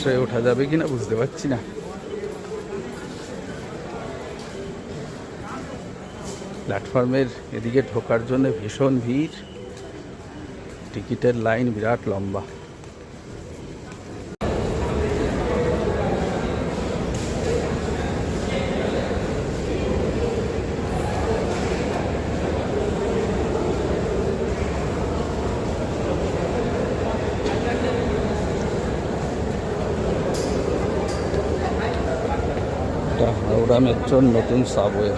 মেট্রোয় ওঠা যাবে কিনা বুঝতে পারছি না। প্ল্যাটফর্মের এদিকে ঢোকার জন্য ভীষণ ভিড়, টিকিটের লাইন বিরাট লম্বা। হাওড়া মেট্রোর নতুন সাবওয়ে।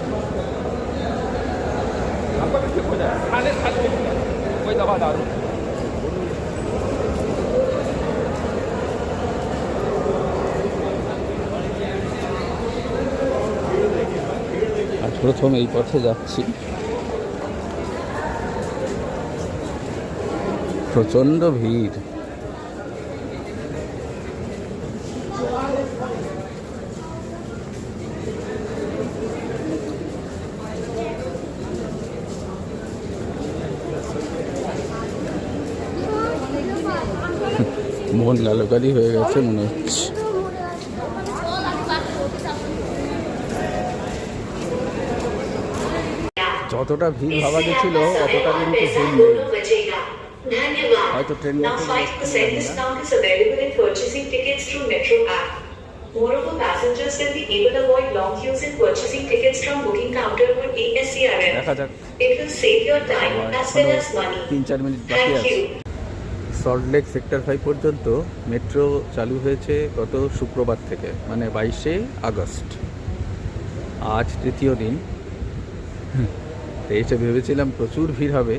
আজ প্রথম এই পথে যাচ্ছি, প্রচন্ড ভিড়। মন গালোগালি হয়ে গেছে মনে হচ্ছে। যতটা ভিড় ভাবা গেছিল অতটা কিন্তু ভিড় নেই, হয়তো train Moreover, passengers will be able to avoid long queues in purchasing tickets from booking counter or ASCRM. It will save your time as well as money. 3-4 minute বাকি আছে। সল্টলেক সেক্টর 5 পর্যন্ত মেট্রো চালু হয়েছে গত শুক্রবার থেকে, মানে 22শে আগস্ট। আজ তৃতীয় দিন। এসে ভেবেছিলাম প্রচুর ভিড় হবে,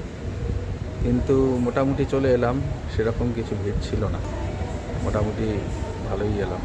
কিন্তু মোটামুটি চলে এলাম, সেরকম কিছু ভিড় ছিল না, মোটামুটি ভালোই এলাম।